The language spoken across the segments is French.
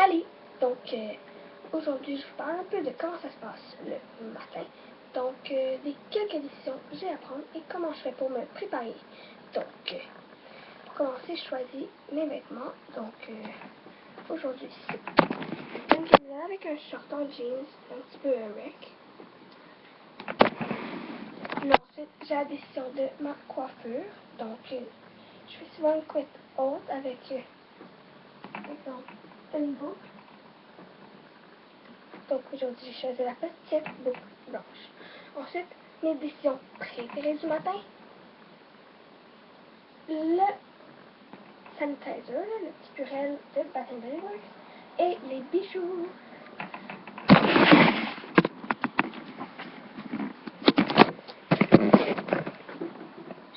Salut! Donc, aujourd'hui, je vous parle un peu de comment ça se passe le matin. Donc, des quelques décisions que j'ai à prendre et comment je fais pour me préparer. Donc, pour commencer, je choisis mes vêtements. Donc, aujourd'hui, c'est une camisole avec un short en jeans, un petit peu rec. Là, ensuite, j'ai la décision de ma coiffure. Donc, je fais souvent une couette haute avec, par exemple, une boucle. Donc aujourd'hui, j'ai choisi la petite boucle blanche. Ensuite, mes décisions préférées du matin. Le sanitizer, le petit purel de Bath & Body Works. Et les bijoux.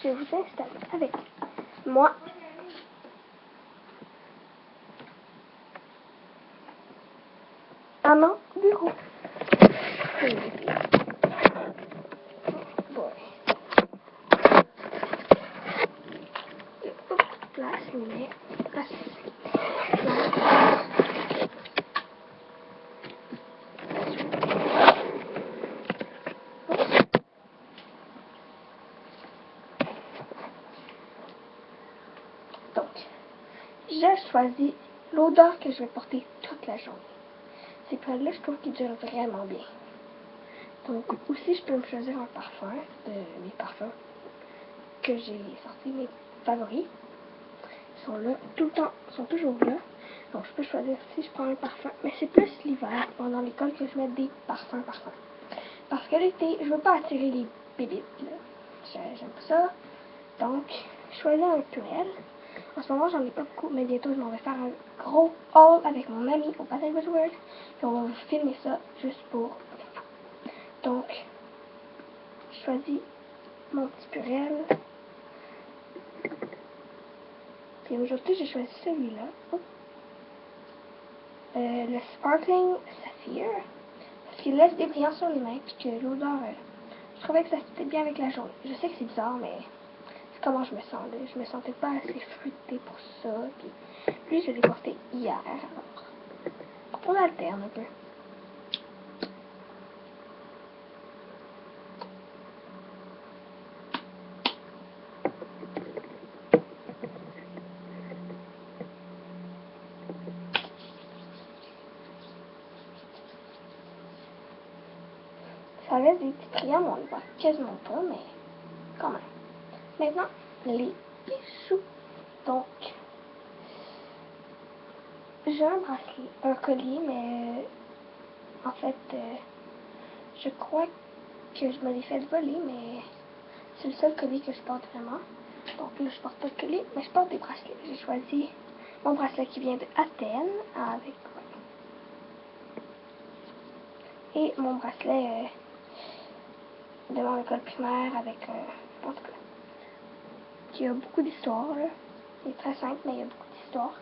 Je vous installe avec moi. À mon bureau. Place, mais place. Donc, je choisis l'odeur que je vais porter toute la journée. Ces produits-là, je trouve qu'ils durent vraiment bien. Donc, aussi, je peux me choisir un parfum de mes parfums que j'ai sortis, mes favoris. Ils sont là tout le temps, ils sont toujours là. Donc, je peux choisir si je prends un parfum. Mais c'est plus l'hiver, pendant l'école, que je mets des parfums. Parce que l'été, je veux pas attirer les bébites, là. J'aime pas ça. Donc, je choisis un purel. En ce moment, j'en ai pas beaucoup, mais bientôt, je m'en vais faire un gros haul avec mon ami au Bath & Body Works. Et on va vous filmer ça juste pour vous. Donc, je choisis mon petit purel. Et aujourd'hui, j'ai choisi celui-là. Le Sparkling Sapphire. Parce qu'il laisse des brillants sur les mains. Puis que l'odeur, je trouvais que ça se bien avec la journée. Je sais que c'est bizarre, mais c'est comment je me sens. Là. Je me sentais pas assez fruitée pour ça. Puis lui, je l'ai porté hier. Alors, on alterne un peu. Ça laisse des petits brillants, mais on les voit quasiment pas, mais quand même. Maintenant, les bijoux. Donc, j'ai un bracelet, un collier, mais en fait, je crois que je me l'ai fait voler, mais c'est le seul collier que je porte vraiment. Donc là, je porte pas de collier, mais je porte des bracelets. J'ai choisi mon bracelet qui vient d'Athènes avec et mon bracelet de mon école primaire avec en tout cas, qui a beaucoup d'histoire. Il est très simple, mais il y a beaucoup d'histoire.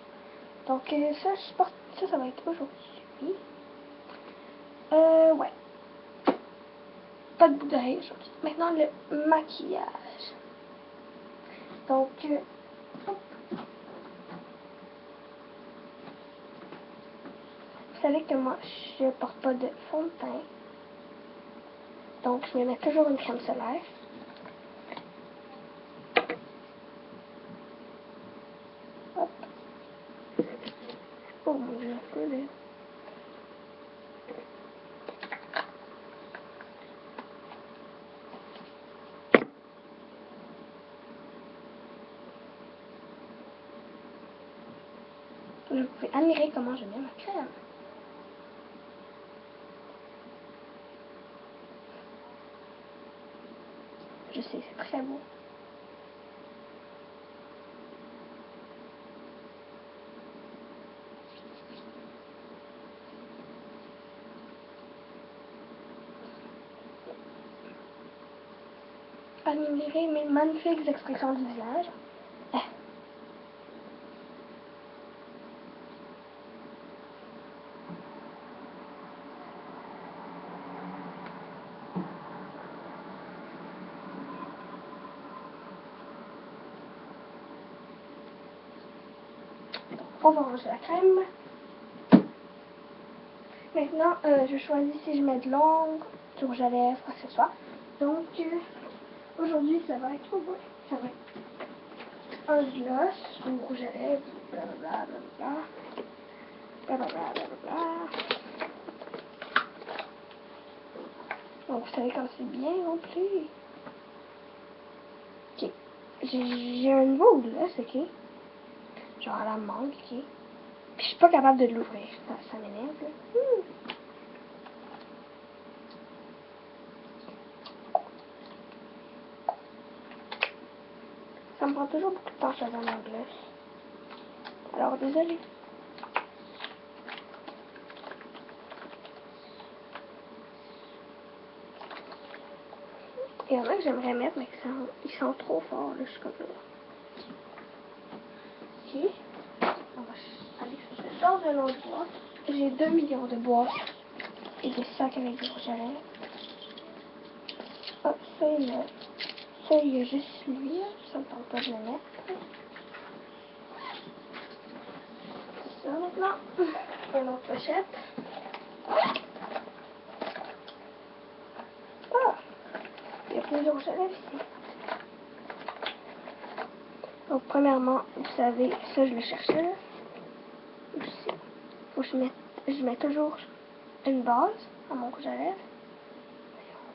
Donc ça, je porte ça va être aujourd'hui. Ouais. Pas de boucle d'oreille aujourd'hui. Maintenant, le maquillage. Donc, hop. Vous savez que moi, je porte pas de fond de teint. Donc, je me mets toujours une crème solaire. Hop. Oh mon dieu, un peu là. Vous pouvez admirer comment je mets ma crème. Je sais, c'est très beau. Admirez mes magnifiques expressions du visage. On va ranger la crème. Maintenant, je choisis si je mets de l'ongle, du rouge à lèvres, quoi que ce soit. Donc, aujourd'hui, ça va être, ça va être un gloss ou rouge à lèvres, blablabla, blablabla, blablabla, blablabla. Donc, vous savez quand c'est bien rempli. Ok. J'ai un nouveau gloss, ok. Genre à la mangue, ok. Puis je suis pas capable de l'ouvrir. Ça m'énerve, là. Ça me prend toujours beaucoup de temps à choisir mon gloss. Alors, désolé. Il y en a que j'aimerais mettre, mais ils sont trop forts, là, je suis comme là. Ok. On va aller dans un autre boîte. J'ai 2 millions de boîtes et des sacs avec du rouge à lèvres. Ah, ça, il y a juste lui, là. Ça me tente pas de le mettre. C'est ça, maintenant. Une autre pochette. Ah! Il y a plus de rouge à lèvres ici. Donc, premièrement, vous savez, ça, je le cherchais, là. Ici. Faut que je mette toujours une base à mon rouge à lèvres.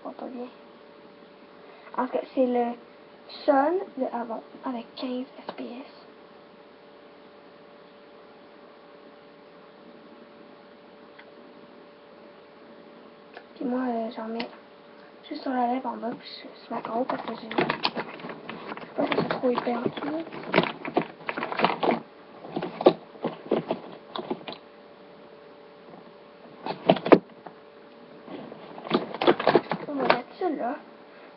On voit pas bien. En tout cas, c'est le Sun de Avon avec 15 FPS. Puis moi, j'en mets juste sur la lèvre en bas, puis je mets en haut parce que je sais pas si c'est trop épais en dessous. On va mettre ça là.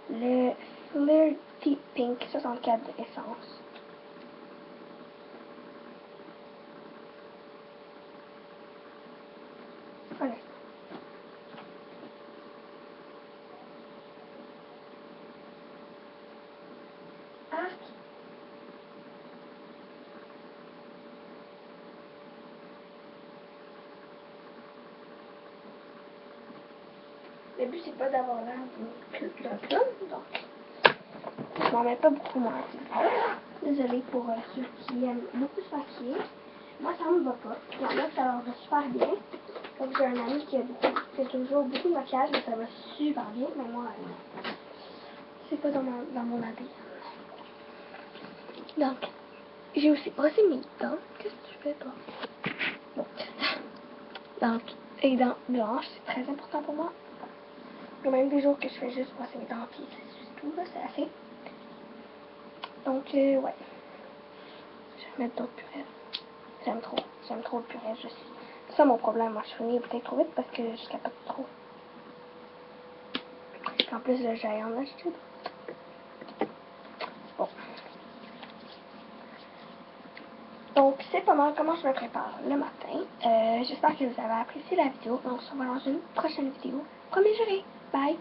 Le Flare Deep Pink 64 de Essence. Voilà. Arc. Le but, c'est pas d'avoir l'air d'un clown, donc je m'en mets pas beaucoup moi. Désolée pour ceux qui aiment beaucoup se maquiller. Moi, ça me va pas. Il y en a que ça leur va super bien. Comme j'ai un ami qui a toujours beaucoup de maquillage, mais ça va super bien. Mais moi, c'est pas dans mon ADN. Donc, j'ai aussi brossé mes dents. Qu'est-ce que tu fais, toi? Bon. Donc, les dents blanches, c'est très important pour moi. Il y a même des jours que je fais juste brosser mes dents, puis c'est tout, là, c'est assez. Donc, ouais. Je vais mettre d'autres purées. J'aime trop le purée, je sais. C'est ça mon problème, moi je finis peut-être trop vite parce que je capote trop. En plus, là, j'ai en acheter. Bon. Donc, c'est pas mal comment je me prépare le matin. J'espère que vous avez apprécié la vidéo. On se revoit dans une prochaine vidéo. Promis, juré. Bye!